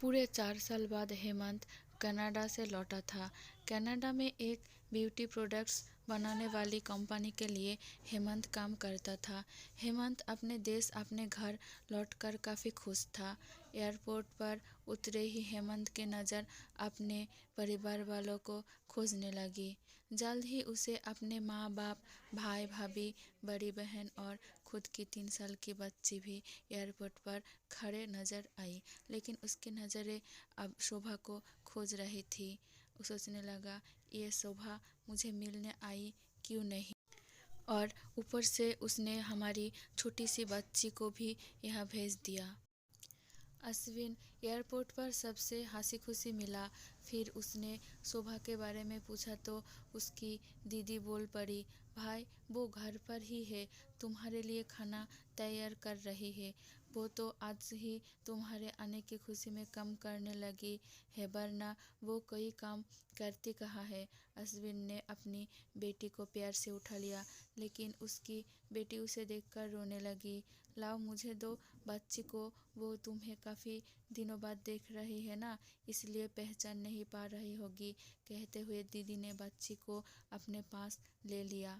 पूरे 4 साल बाद हेमंत कनाडा से लौटा था। कनाडा में एक ब्यूटी प्रोडक्ट्स बनाने वाली कंपनी के लिए हेमंत काम करता था। हेमंत अपने देश अपने घर लौटकर काफ़ी खुश था। एयरपोर्ट पर उतरे ही हेमंत की नज़र अपने परिवार वालों को खोजने लगी। जल्द ही उसे अपने माँ बाप, भाई भाभी, बड़ी बहन और खुद की 3 साल की बच्ची भी एयरपोर्ट पर खड़े नजर आई। लेकिन उसकी नज़रें अब शोभा को खोज रही थी। वो सोचने लगा, ये शोभा मुझे मिलने आई क्यों नहीं, और ऊपर से उसने हमारी छोटी सी बच्ची को भी यहाँ भेज दिया। अश्विन एयरपोर्ट पर सबसे हंसी खुशी मिला। फिर उसने शोभा के बारे में पूछा तो उसकी दीदी बोल पड़ी, भाई वो घर पर ही है, तुम्हारे लिए खाना तैयार कर रही है। वो तो आज ही तुम्हारे आने की खुशी में काम करने लगी है, वरना वो कोई काम करती कहाँ है। अश्विन ने अपनी बेटी को प्यार से उठा लिया, लेकिन उसकी बेटी उसे देखकर रोने लगी। लाओ मुझे दो बच्ची को, वो तुम्हें काफ़ी दिनों बाद देख रही है ना, इसलिए पहचान नहीं पा रही होगी, कहते हुए दीदी ने बच्ची को अपने पास ले लिया।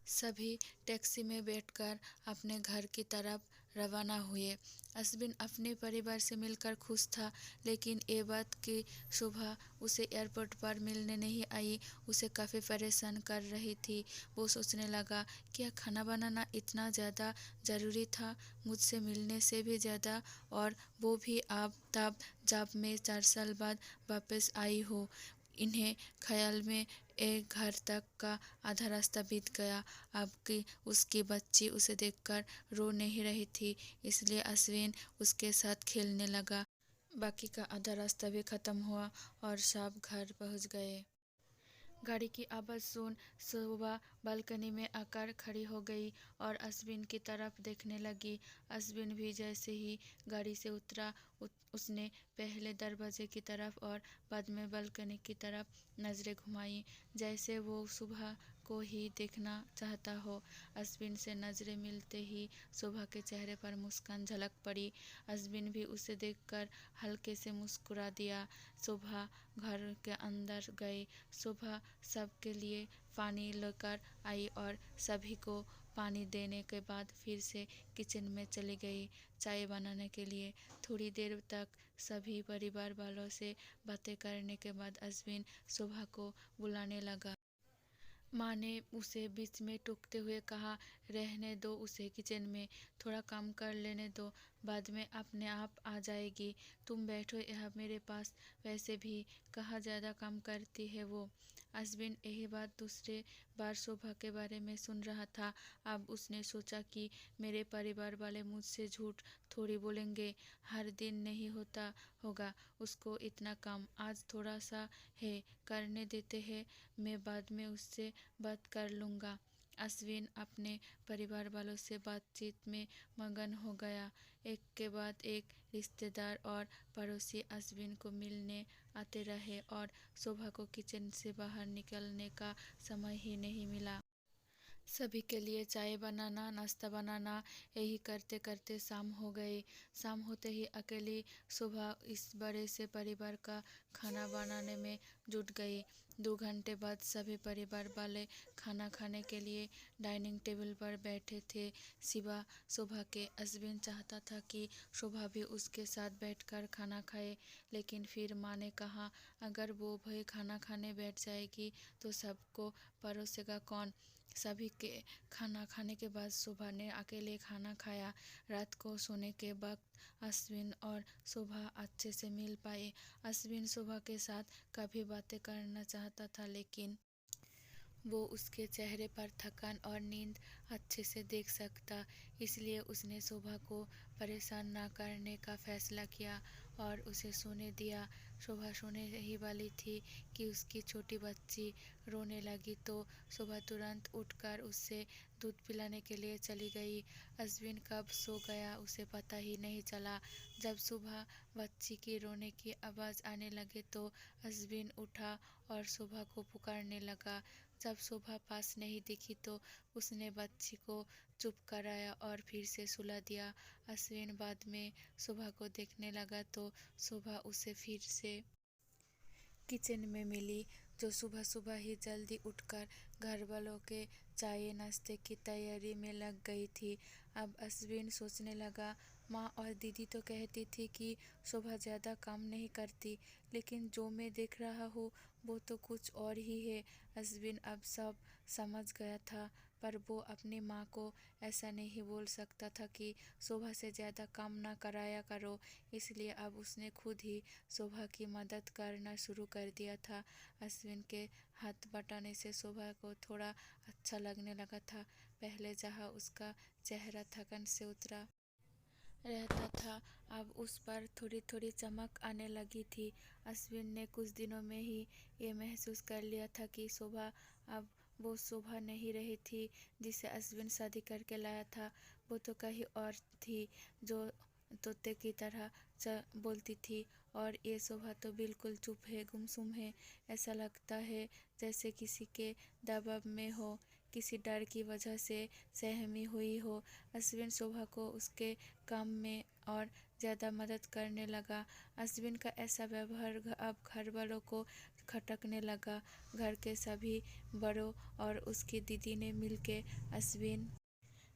सभी टैक्सी में बैठकर अपने घर की तरफ रवाना हुए। अश्विन अपने परिवार से मिलकर खुश था, लेकिन ये बात कि शोभा उसे एयरपोर्ट पर मिलने नहीं आई उसे काफ़ी परेशान कर रही थी। वो सोचने लगा, क्या खाना बनाना इतना ज़्यादा ज़रूरी था, मुझसे मिलने से भी ज़्यादा, और वो भी अब तब जब मैं 4 साल बाद वापस आई हूँ। इन्हें ख्याल में एक घर तक का आधा रास्ता बीत गया। अब कि उसकी बच्ची उसे देखकर रो नहीं रही थी, इसलिए अश्विन उसके साथ खेलने लगा। बाकी का आधा रास्ता भी खत्म हुआ और सब घर पहुंच गए। गाड़ी की आवाज़ सुन शोभा बालकनी में आकर खड़ी हो गई और अश्विन की तरफ देखने लगी। अश्विन भी जैसे ही गाड़ी से उतरा उसने पहले दरवाजे की तरफ और बाद में बालकनी की तरफ नजरें घुमाई, जैसे वो शोभा को ही देखना चाहता हो। अश्विन से नजरें मिलते ही शोभा के चेहरे पर मुस्कान झलक पड़ी। अश्विन भी उसे देखकर हल्के से मुस्कुरा दिया। शोभा घर के अंदर गई। शोभा सबके लिए पानी लेकर आई और सभी को पानी देने के बाद फिर से किचन में चली गई चाय बनाने के लिए। थोड़ी देर तक सभी परिवार वालों से बातें करने के बाद अश्विन शोभा को बुलाने लगा। माँ ने उसे बीच में टोकते हुए कहा, रहने दो उसे किचन में, थोड़ा काम कर लेने दो, बाद में अपने आप आ जाएगी। तुम बैठो यहाँ मेरे पास, वैसे भी कहाँ ज़्यादा काम करती है वो। अश्विन यही बात दूसरे बार शोभा के बारे में सुन रहा था। अब उसने सोचा कि मेरे परिवार वाले मुझसे झूठ थोड़ी बोलेंगे, हर दिन नहीं होता होगा उसको इतना काम, आज थोड़ा सा है, करने देते हैं, मैं बाद में उससे बात कर लूँगा। अश्विन अपने परिवार वालों से बातचीत में मगन हो गया। एक के बाद एक रिश्तेदार और पड़ोसी अश्विन को मिलने आते रहे और शोभा को किचन से बाहर निकलने का समय ही नहीं मिला। सभी के लिए चाय बनाना, नाश्ता बनाना, यही करते करते शाम हो गई। शाम होते ही अकेली शोभा इस बड़े से परिवार का खाना बनाने में जुट गई। 2 घंटे बाद सभी परिवार वाले खाना खाने के लिए डाइनिंग टेबल पर बैठे थे सिवा शोभा के। अश्विन चाहता था कि शोभा भी उसके साथ बैठकर खाना खाए, लेकिन फिर माँ ने कहा, अगर वो भी खाना खाने बैठ जाएगी तो सबको परोसेगा कौन। सभी के खाना खाने के बाद शोभा ने अकेले खाना खाया। रात को सोने के वक्त अश्विन और शोभा अच्छे से मिल पाए। अश्विन शोभा के साथ काफ़ी बातें करना चाहता था, लेकिन वो उसके चेहरे पर थकान और नींद अच्छे से देख सकता, इसलिए उसने शोभा को परेशान ना करने का फैसला किया और उसे सोने दिया। शोभा सोने ही वाली थी कि उसकी छोटी बच्ची रोने लगी, तो शोभा तुरंत उठकर उससे दूध पिलाने के लिए चली गई। अश्विन कब सो गया उसे पता ही नहीं चला। जब सुबह बच्ची की रोने की आवाज़ आने लगे तो अश्विन उठा और शोभा को पुकारने लगा। जब शोभा पास नहीं दिखी तो उसने बच्ची को चुप कराया और फिर से सुला दिया। अश्विन बाद में शोभा को देखने लगा तो शोभा उसे फिर से किचन में मिली, जो सुबह सुबह ही जल्दी उठकर घर वालों के चाय नाश्ते की तैयारी में लग गई थी। अब अश्विन सोचने लगा, माँ और दीदी तो कहती थी कि शोभा ज़्यादा काम नहीं करती, लेकिन जो मैं देख रहा हूँ वो तो कुछ और ही है। अश्विन अब सब समझ गया था, पर वो अपनी माँ को ऐसा नहीं बोल सकता था कि शोभा से ज़्यादा काम ना कराया करो, इसलिए अब उसने खुद ही शोभा की मदद करना शुरू कर दिया था। अश्विन के हाथ बटाने से शोभा को थोड़ा अच्छा लगने लगा था। पहले जहाँ उसका चेहरा थकन से उतरा रहता था, अब उस पर थोड़ी थोड़ी चमक आने लगी थी। अश्विन ने कुछ दिनों में ही ये महसूस कर लिया था कि शोभा अब वो शोभा नहीं रही थी जिसे अश्विन शादी करके लाया था। वो तो कहीं और थी, जो तोते की तरह बोलती थी, और ये शोभा तो बिल्कुल चुप है, गुमसुम है। ऐसा लगता है जैसे किसी के दबाव में हो, किसी डर की वजह से सहमी हुई हो। अश्विन शोभा को उसके काम में और ज़्यादा मदद करने लगा। अश्विन का ऐसा व्यवहार अब घर वालों को खटकने लगा। घर के सभी बड़ों और उसकी दीदी ने मिलकर अश्विन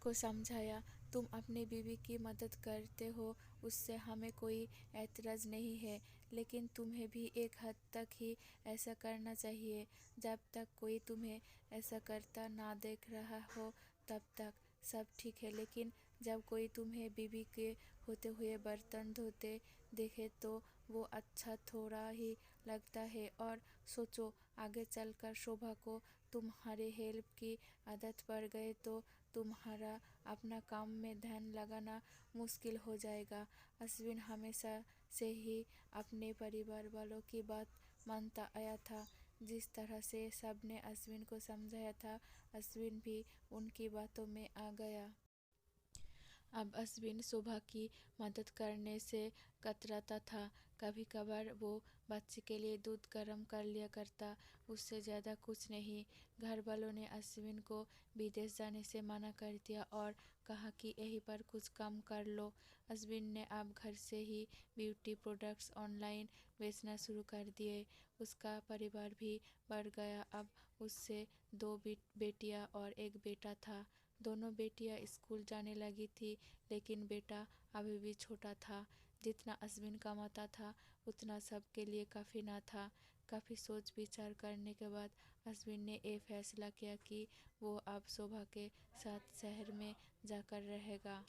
को समझाया, तुम अपनी बीवी की मदद करते हो, उससे हमें कोई ऐतराज़ नहीं है, लेकिन तुम्हें भी एक हद तक ही ऐसा करना चाहिए। जब तक कोई तुम्हें ऐसा करता ना देख रहा हो तब तक सब ठीक है, लेकिन जब कोई तुम्हें बीवी के होते हुए बर्तन धोते देखे तो वो अच्छा थोड़ा ही लगता है। और सोचो, आगे चलकर शोभा को तुम्हारे हेल्प की आदत पड़ गई तो तुम्हारा अपना काम में ध्यान लगाना मुश्किल हो जाएगा। अश्विन हमेशा से ही अपने परिवार वालों की बात मानता आया था। जिस तरह से सबने अश्विन को समझाया था, अश्विन भी उनकी बातों में आ गया। अब अश्विन शोभा की मदद करने से कतराता था। कभी कभार वो बच्चे के लिए दूध गर्म कर लिया करता, उससे ज़्यादा कुछ नहीं। घर वालों ने अश्विन को विदेश जाने से मना कर दिया और कहा कि यहीं पर कुछ काम कर लो। अश्विन ने अब घर से ही ब्यूटी प्रोडक्ट्स ऑनलाइन बेचना शुरू कर दिए। उसका परिवार भी बढ़ गया। अब उससे दो बेटियां और एक बेटा था। दोनों बेटियां स्कूल जाने लगी थी, लेकिन बेटा अभी भी छोटा था। जितना अश्विन कमाता था उतना सबके लिए काफ़ी ना था। काफ़ी सोच विचार करने के बाद अश्विन ने ये फैसला किया कि वो अब शोभा के साथ शहर में जाकर रहेगा,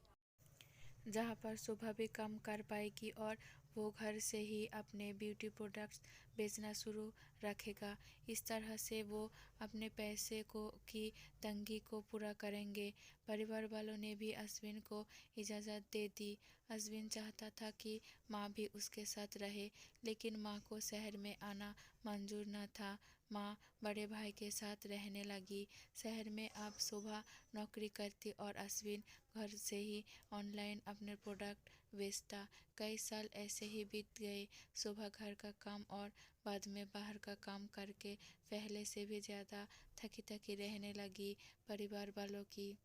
जहाँ पर शोभा भी काम कर पाएगी और वो घर से ही अपने ब्यूटी प्रोडक्ट्स बेचना शुरू रखेगा। इस तरह से वो अपने पैसे को की तंगी को पूरा करेंगे। परिवार वालों ने भी अश्विन को इजाज़त दे दी। अश्विन चाहता था कि माँ भी उसके साथ रहे, लेकिन माँ को शहर में आना मंजूर न था। माँ बड़े भाई के साथ रहने लगी। शहर में अब शोभा नौकरी करती और अश्विन घर से ही ऑनलाइन अपने प्रोडक्ट बेचता। कई साल ऐसे ही बीत गए। शोभा घर का काम और बाद में बाहर का काम करके पहले से भी ज़्यादा थकी थकी रहने लगी। परिवार वालों की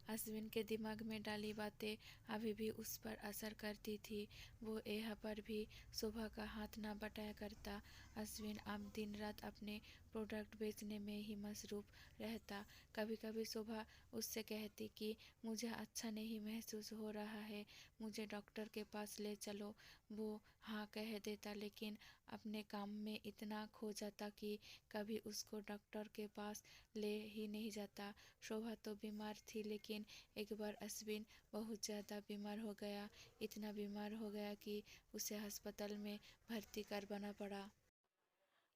अश्विन के दिमाग में डाली बातें अभी भी उस पर असर करती थी। वो यहाँ पर भी शोभा का हाथ ना बटाया करता। अश्विन अब दिन रात अपने प्रोडक्ट बेचने में ही मसरूफ रहता। कभी कभी शोभा उससे कहती कि मुझे अच्छा नहीं महसूस हो रहा है, मुझे डॉक्टर के पास ले चलो। वो हाँ कह देता, लेकिन अपने काम में इतना खो जाता कि कभी उसको डॉक्टर के पास ले ही नहीं जाता। शोभा तो बीमार थी, लेकिन एक बार अश्विन बहुत ज़्यादा बीमार हो गया। इतना बीमार हो गया कि उसे अस्पताल में भर्ती करवाना पड़ा।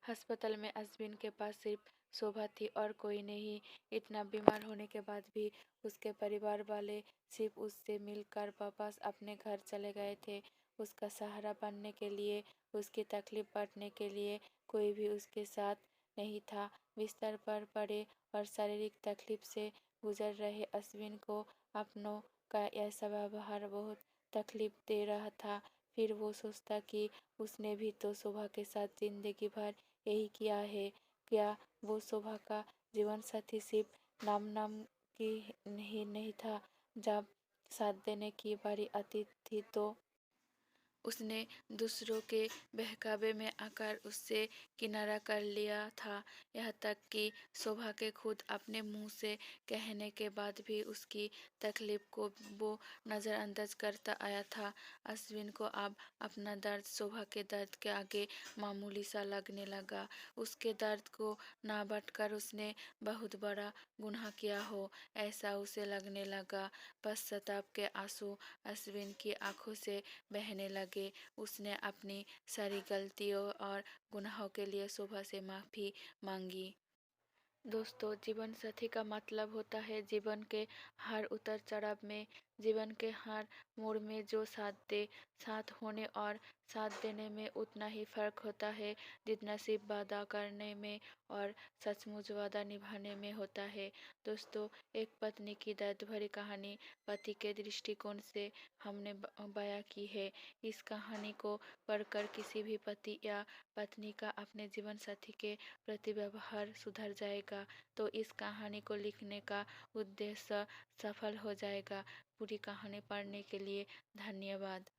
अस्पताल में अश्विन के पास सिर्फ शोभा थी और कोई नहीं। इतना बीमार होने के बाद भी उसके परिवार वाले सिर्फ उससे मिलकर वापस अपने घर चले गए थे। उसका सहारा बनने के लिए, उसकी तकलीफ बांटने के लिए कोई भी उसके साथ नहीं था। बिस्तर पर पड़े और शारीरिक तकलीफ से गुजर रहे अश्विन को अपनों का ऐसा व्यवहार बहुत तकलीफ दे रहा था। फिर वो सोचता कि उसने भी तो शोभा के साथ जिंदगी भर यही किया है। क्या वो शोभा का जीवन साथी सिर्फ नाम नाम की ही नहीं था। जब साथ देने की बारी आती थी तो उसने दूसरों के बहकावे में आकर उससे किनारा कर लिया था। यहाँ तक कि शोभा के खुद अपने मुंह से कहने के बाद भी उसकी तकलीफ को वो नज़रअंदाज करता आया था। अश्विन को अब अपना दर्द शोभा के दर्द के आगे मामूली सा लगने लगा। उसके दर्द को ना बांटकर उसने बहुत बड़ा गुनाह किया हो, ऐसा उसे लगने लगा। पश्चाताप के आंसू अश्विन की आंखों से बहने लगे। उसने अपनी सारी गलतियों और गुनाहों के लिए शोभा से माफ़ी मांगी। दोस्तों, जीवन साथी का मतलब होता है जीवन के हर उतर चढ़ाव में, जीवन के हर मोड़ में जो साथ दे। साथ होने और साथ देने में उतना ही फर्क होता है जितना सिर्फ वादा करने में और सचमुच वादा निभाने में होता है। दोस्तों, एक पत्नी की दर्द भरी कहानी पति के दृष्टिकोण से हमने बयां की है। इस कहानी को पढ़कर किसी भी पति या पत्नी का अपने जीवन साथी के प्रति व्यवहार सुधर जाएगा, तो इस कहानी को लिखने का उद्देश्य सफल हो जाएगा। पूरी कहानी पढ़ने के लिए धन्यवाद।